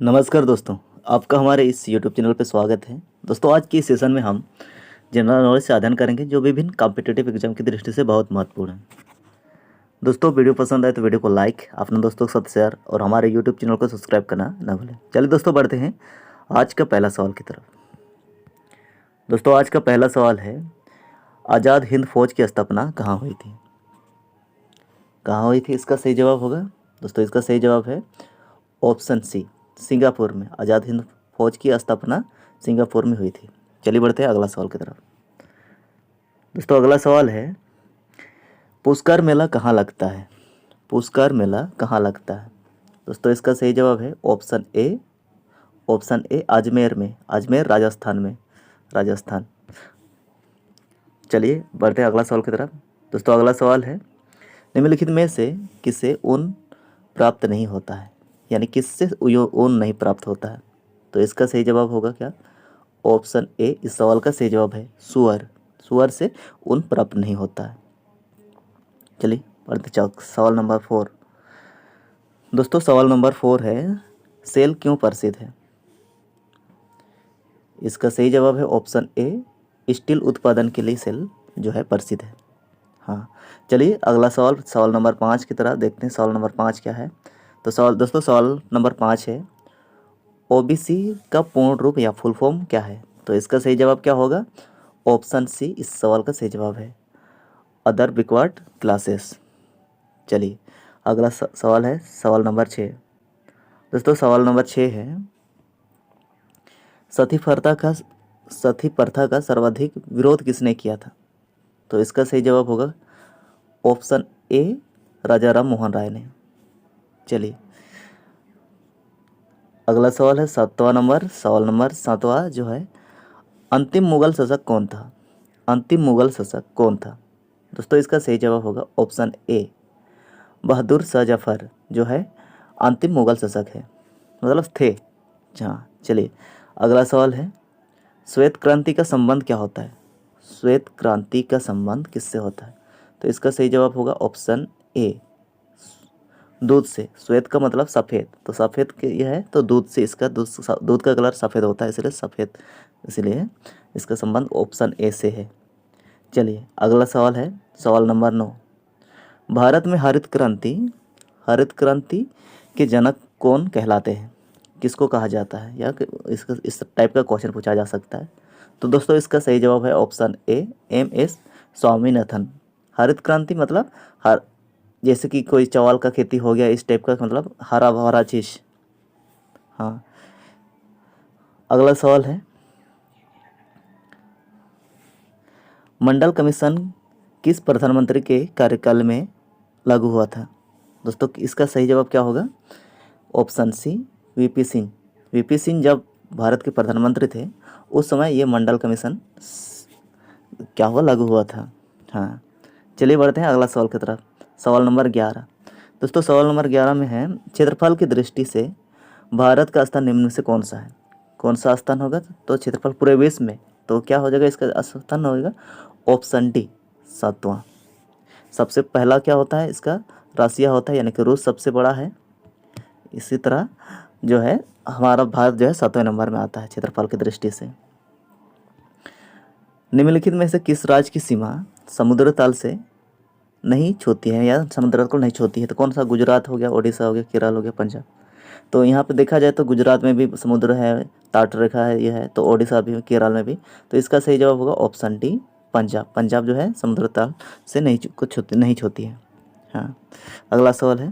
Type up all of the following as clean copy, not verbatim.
नमस्कार दोस्तों, आपका हमारे इस YouTube चैनल पर स्वागत है। दोस्तों, आज की इस सेशन में हम जनरल नॉलेज से अध्ययन करेंगे जो विभिन्न कॉम्पिटिटिव एग्जाम की दृष्टि से बहुत महत्वपूर्ण है। दोस्तों, वीडियो पसंद आए तो वीडियो को लाइक, अपने दोस्तों के साथ शेयर और हमारे YouTube चैनल को सब्सक्राइब करना ना भूलें। चलिए दोस्तों, बढ़ते हैं आज का पहला सवाल की तरफ। दोस्तों, आज का पहला सवाल है, आज़ाद हिंद फौज की स्थापना कहाँ हुई थी? कहाँ हुई थी इसका सही जवाब होगा। दोस्तों, इसका सही जवाब है ऑप्शन सी, सिंगापुर में। आज़ाद हिंद फौज की स्थापना सिंगापुर में हुई थी। चलिए बढ़ते हैं अगला सवाल की तरफ। दोस्तों, अगला सवाल है, पुष्कर मेला कहाँ लगता है? पुष्कर मेला कहाँ लगता है? दोस्तों, इसका सही जवाब है ऑप्शन ए अजमेर में। अजमेर राजस्थान में, राजस्थान। चलिए बढ़ते हैं अगला सवाल की तरफ। दोस्तों, अगला सवाल है, निम्नलिखित में से किसे ऊन प्राप्त नहीं होता है? यानी किससे ऊन नहीं प्राप्त होता है? तो इसका सही जवाब होगा क्या? ऑप्शन ए इस सवाल का सही जवाब है सुअर। सुअर से ऊन प्राप्त नहीं होता है। चलिए बढ़ते सवाल नंबर 4। दोस्तों, सवाल नंबर 4 है, सेल क्यों प्रसिद्ध है? इसका सही जवाब है ऑप्शन ए, स्टील उत्पादन के लिए सेल जो है प्रसिद्ध है। हाँ, चलिए अगला सवाल, सवाल नंबर 5 की तरह देखते हैं। सवाल नंबर 5 क्या है? तो सवाल नंबर 5 है, ओबीसी का पूर्ण रूप या फुल फॉर्म क्या है? तो इसका सही जवाब क्या होगा? ऑप्शन सी इस सवाल का सही जवाब है अदर बैकवर्ड क्लासेस। चलिए अगला सवाल है, सवाल नंबर 6। दोस्तों, सवाल नंबर 6 है, सती प्रथा का सर्वाधिक विरोध किसने किया था? तो इसका सही जवाब होगा ऑप्शन ए, राजा राम मोहन राय ने। चलिए अगला सवाल है, सवाल नंबर 7वां जो है, अंतिम मुगल शासक कौन था? अंतिम मुगल शासक कौन था? दोस्तों, इसका सही जवाब होगा ऑप्शन ए, बहादुर शाह जफर जो है अंतिम मुगल शासक है, मतलब थे। हाँ, चलिए अगला सवाल है, श्वेत क्रांति का संबंध क्या होता है? श्वेत क्रांति का संबंध किससे होता है? तो इसका सही जवाब होगा ऑप्शन ए, दूध से। श्वेत का मतलब सफ़ेद, तो सफ़ेद के यह है, तो दूध से, इसका दूध का कलर सफ़ेद होता है, इसलिए सफ़ेद, इसलिए इसका संबंध ऑप्शन ए से है। चलिए अगला सवाल है, सवाल नंबर 9। भारत में हरित क्रांति के जनक कौन कहलाते हैं? किसको कहा जाता है, या इसका इस टाइप का क्वेश्चन पूछा जा सकता है। तो दोस्तों, इसका सही जवाब है ऑप्शन ए, MS स्वामीनाथन। हरित क्रांति मतलब जैसे कि कोई चावल का खेती हो गया, इस टाइप का, मतलब हरा भरा चीज़। हाँ, अगला सवाल है, मंडल कमीशन किस प्रधानमंत्री के कार्यकाल में लागू हुआ था? दोस्तों, इसका सही जवाब क्या होगा? Option C, VP Singh. VP Singh जब भारत के प्रधानमंत्री थे, उस समय ये मंडल कमीशन क्या हुआ, लागू हुआ था। हाँ, चलिए बढ़ते हैं अगला सवाल की तरफ। सवाल नंबर 11। दोस्तों, सवाल नंबर 11 में है, क्षेत्रफल की दृष्टि से भारत का स्थान निम्न में से कौन सा है? कौन सा स्थान होगा? तो क्षेत्रफल पूरे विश्व में, तो क्या हो जाएगा इसका स्थान होगा? ऑप्शन डी, 7वां। सबसे पहला क्या होता है इसका? रसिया होता है, यानी कि रूस सबसे बड़ा है। इसी तरह जो है हमारा भारत जो है 7वें नंबर में आता है क्षेत्रफल की दृष्टि से। निम्नलिखित में से किस राज्य की सीमा समुद्र तल से नहीं छूती है, या समुद्र को नहीं छूती है? तो कौन सा? गुजरात हो गया, उड़ीसा हो गया, केरल हो गया, पंजाब। तो यहाँ पे देखा जाए तो गुजरात में भी समुद्र है, तट रेखा है, यह है, तो ओडिशा भी, केरल में भी। तो इसका सही जवाब होगा ऑप्शन डी, पंजाब। पंजाब जो है समुद्र तल से नहीं छूती है। हाँ, अगला सवाल है,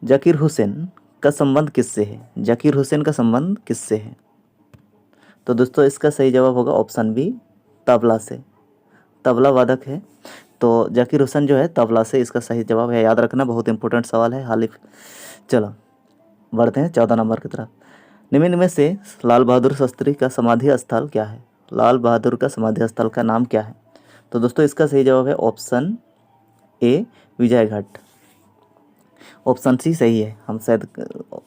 जाकिर हुसैन का संबंध किससे है? जाकिर हुसैन का संबंध किससे है? तो दोस्तों, इसका सही जवाब होगा ऑप्शन बी, तबला से। तबला वादक है, तो जाकिर हुसैन जो है तबला से, इसका सही जवाब है। याद रखना, बहुत इंपॉर्टेंट सवाल है हाल ही। चलो बढ़ते हैं 14 नंबर की तरफ। निम्न में से लाल बहादुर शास्त्री का समाधि स्थल क्या है? लाल बहादुर का समाधि स्थल का नाम क्या है? तो दोस्तों, इसका सही जवाब है option A, Vijay Ghat. Option C सही है, हम शायद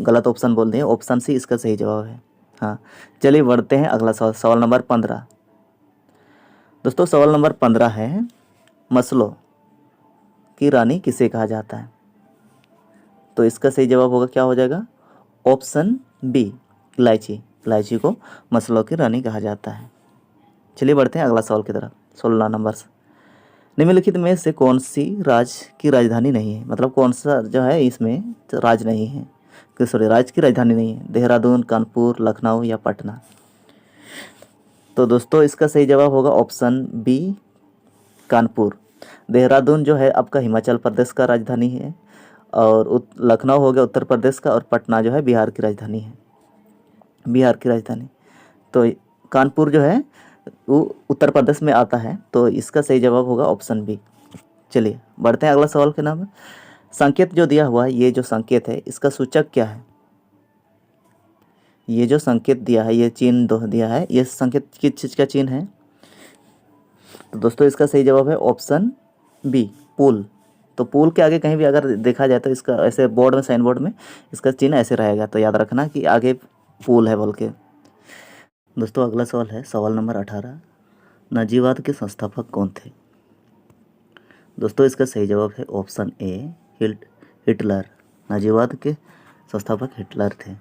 गलत ऑप्शन बोल दिए, ऑप्शन सी इसका सही जवाब है। हाँ, चलिए बढ़ते हैं अगला सवाल, सवाल नंबर 15। दोस्तों, सवाल नंबर 15 है, मसलो की रानी किसे कहा जाता है? तो इसका सही जवाब होगा, क्या हो जाएगा? ऑप्शन बी इलायची, इलायची को मसालों की रानी कहा जाता है। चलिए बढ़ते हैं अगला सवाल की तरफ। 16 नंबर से, निम्नलिखित में से कौन सी राज्य की राजधानी नहीं है, मतलब कौन सा जो है इसमें राज नहीं है, सॉरी राज्य की राजधानी नहीं है, देहरादून, कानपुर, लखनऊ या पटना। तो दोस्तों इसका सही जवाब होगा ऑप्शन बी कानपुर। देहरादून जो है आपका हिमाचल प्रदेश का राजधानी है, और लखनऊ हो गया उत्तर प्रदेश का, और पटना जो है बिहार की राजधानी है, बिहार की राजधानी। तो कानपुर जो है वो उत्तर प्रदेश में आता है, तो इसका सही जवाब होगा ऑप्शन बी। चलिए बढ़ते हैं अगला सवाल के नाम है। संकेत जो दिया हुआ है, ये जो संकेत है इसका सूचक क्या है? ये जो संकेत दिया है, ये चिन्ह दो दिया है, ये संकेत किस चीज़ का चिन्ह है? तो दोस्तों इसका सही जवाब है ऑप्शन बी पुल। तो पुल के आगे कहीं भी अगर देखा जाए तो इसका ऐसे बोर्ड में, साइन बोर्ड में इसका चिन्ह ऐसे रहेगा, तो याद रखना कि आगे पुल है बोल के। दोस्तों अगला सवाल है सवाल नंबर 18, नाजीवाद के संस्थापक कौन थे? दोस्तों इसका सही जवाब है ऑप्शन ए हिटलर। नाजीवाद के संस्थापक हिटलर थे।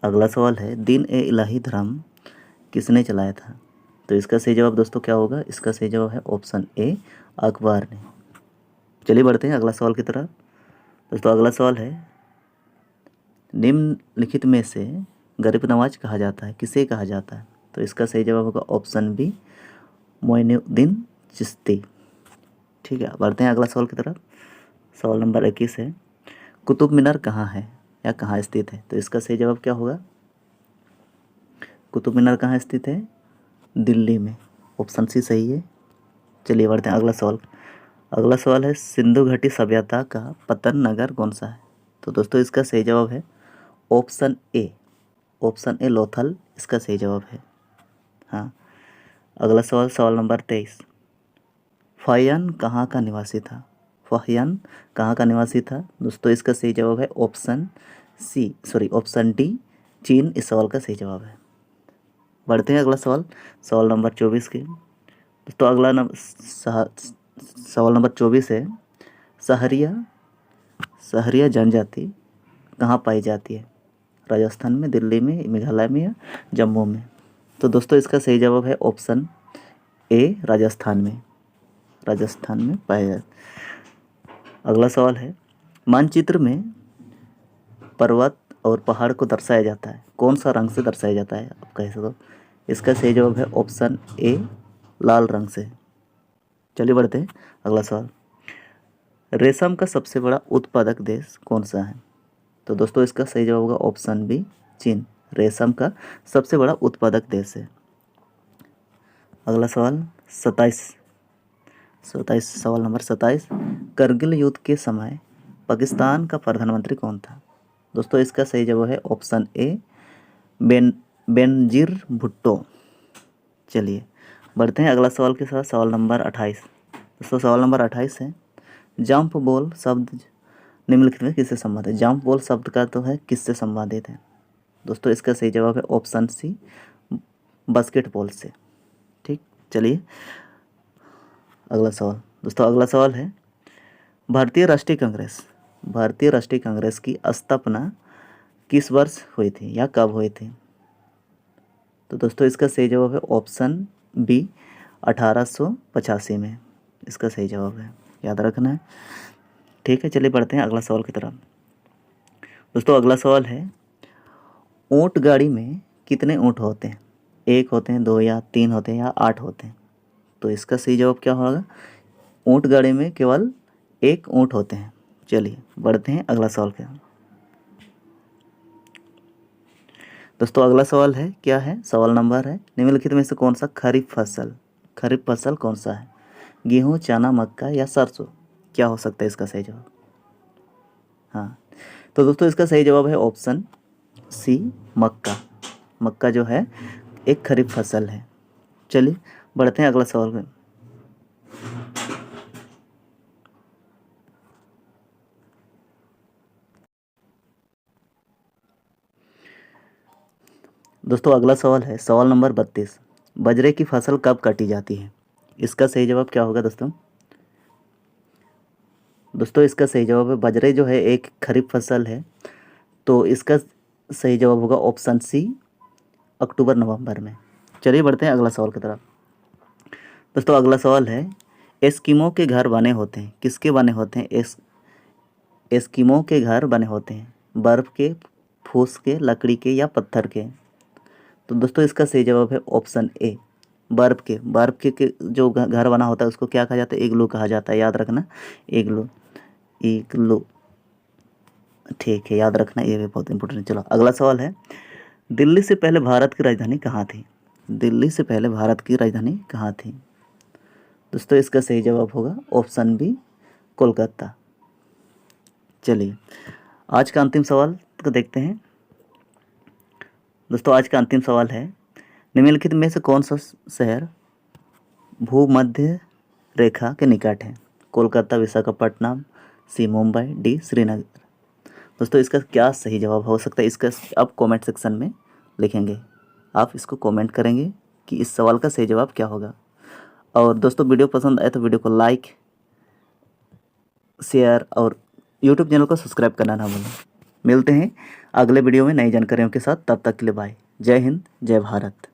अगला सवाल है दीन ए इलाही धर्म किसने चलाया था? तो इसका सही जवाब दोस्तों क्या होगा? इसका सही जवाब है ऑप्शन ए अकबर ने। चलिए बढ़ते हैं अगला सवाल की तरफ। दोस्तों अगला सवाल है निम्नलिखित में से गरीब नवाज कहा जाता है, किसे कहा जाता है? तो इसका सही जवाब होगा ऑप्शन बी मोइनुद्दीन चिश्ती। ठीक है, बढ़ते हैं अगला सवाल की तरफ। सवाल नंबर 21 है कुतुब मीनार कहाँ है या कहाँ स्थित है? तो इसका सही जवाब क्या होगा? कुतुब मीनार कहाँ स्थित है? दिल्ली में। ऑप्शन सी सही है। चलिए बढ़ते हैं अगला सवाल। अगला सवाल है सिंधु घाटी सभ्यता का पतन नगर कौन सा है? तो दोस्तों इसका सही जवाब है ऑप्शन ए लोथल इसका सही जवाब है। हाँ, अगला सवाल सवाल नंबर 23, फाहियान कहाँ का निवासी था? फाहियान कहाँ का निवासी था? दोस्तों इसका सही जवाब है ऑप्शन डी चीन इस सवाल का सही जवाब है। बढ़ते हैं अगला सवाल सवाल नंबर 24 के। दोस्तों अगला सवाल नंबर 24 है सहरिया जनजाति कहाँ पाई जाती है? राजस्थान में, दिल्ली में, मेघालय में या जम्मू में? तो दोस्तों इसका सही जवाब है ऑप्शन ए राजस्थान में पाया जाता है। अगला सवाल है मानचित्र में पर्वत और पहाड़ को दर्शाया जाता है, कौन सा रंग से दर्शाया जाता है आप कह सको? इसका सही जवाब है ऑप्शन ए लाल रंग से। चलिए बढ़ते हैं अगला सवाल, रेशम का सबसे बड़ा उत्पादक देश कौन सा है? तो दोस्तों इसका सही जवाब होगा ऑप्शन बी चीन। रेशम का सबसे बड़ा उत्पादक देश है। अगला सवाल 27 सवाल नंबर 27, करगिल युद्ध के समय पाकिस्तान का प्रधानमंत्री कौन था? दोस्तों इसका सही जवाब है ऑप्शन ए बेनजीर भुट्टो। चलिए बढ़ते हैं अगला सवाल के साथ सवाल नंबर 28। दोस्तों सवाल नंबर 28 है जंप बॉल शब्द निम्नलिखित में किससे संबंधित है? जंप बॉल शब्द का तो है किससे संबंधित है? दोस्तों इसका सही जवाब है ऑप्शन सी बास्केटबॉल से। ठीक, चलिए अगला सवाल। दोस्तों अगला सवाल है भारतीय राष्ट्रीय कांग्रेस की स्थापना किस वर्ष हुई थी या कब हुई थी? तो दोस्तों इसका सही जवाब है ऑप्शन बी 1885 में इसका सही जवाब है, याद रखना है। ठीक है, चलिए बढ़ते हैं अगला सवाल की तरफ। दोस्तों अगला सवाल है ऊंट गाड़ी में कितने ऊंट होते हैं? 1 होते हैं, 2 या 3 होते हैं या 8 होते हैं? तो इसका सही जवाब क्या होगा? ऊंट गाड़ी में केवल 1 ऊंट होते हैं। चलिए बढ़ते हैं अगला सवाल क्या। दोस्तों अगला सवाल है क्या है? सवाल नंबर है निम्नलिखित में से कौन सा खरीफ फसल कौन सा है? गेहूँ, चना, मक्का या सरसों? क्या हो सकता है इसका सही जवाब? हाँ, तो दोस्तों इसका सही जवाब है ऑप्शन सी मक्का जो है एक खरीफ फसल है। चलिए बढ़ते हैं अगला सवाल में। दोस्तों अगला सवाल है सवाल नंबर 32, बाजरे की फसल कब काटी जाती है? इसका सही जवाब क्या होगा दोस्तों? दोस्तों इसका सही जवाब है बाजरे जो है एक खरीफ फसल है तो इसका सही जवाब होगा ऑप्शन सी, अक्टूबर नवंबर में। चलिए बढ़ते हैं अगला सवाल की तरफ। दोस्तों अगला सवाल है, एस्किमो के घर बने होते हैं, किसके बने होते हैं? एस्किमो के घर बने होते हैं बर्फ़ के, फूस के, लकड़ी के या पत्थर के? तो दोस्तों इसका सही जवाब है ऑप्शन ए, बर्फ़ के जो घर बना होता है उसको क्या कहा जाता है? इग्लू कहा जाता है, याद रखना, इग्लू, इग्लू। ठीक है, याद रखना, ये भी बहुत इंपॉर्टेंट है। चलो अगला सवाल है, दिल्ली से पहले भारत की राजधानी कहाँ थी? दिल्ली से पहले भारत की राजधानी कहाँ थी? दोस्तों इसका सही जवाब होगा ऑप्शन बी, कोलकाता। चलिए आज का अंतिम सवाल को देखते हैं। दोस्तों आज का अंतिम सवाल है, निम्नलिखित में से कौन सा शहर भूमध्य रेखा के निकट है? कोलकाता, विशाखापट्टनम, सी मुंबई, डी श्रीनगर? दोस्तों इसका क्या सही जवाब हो सकता है, इसका आप कमेंट सेक्शन में लिखेंगे, आप इसको कमेंट करेंगे कि इस सवाल का सही जवाब क्या होगा। और दोस्तों वीडियो पसंद आए तो वीडियो को लाइक, शेयर और यूट्यूब चैनल को सब्सक्राइब करना ना भूलें। मिलते हैं अगले वीडियो में नई जानकारियों के साथ, तब तक के लिए बाय। जय हिंद, जय भारत।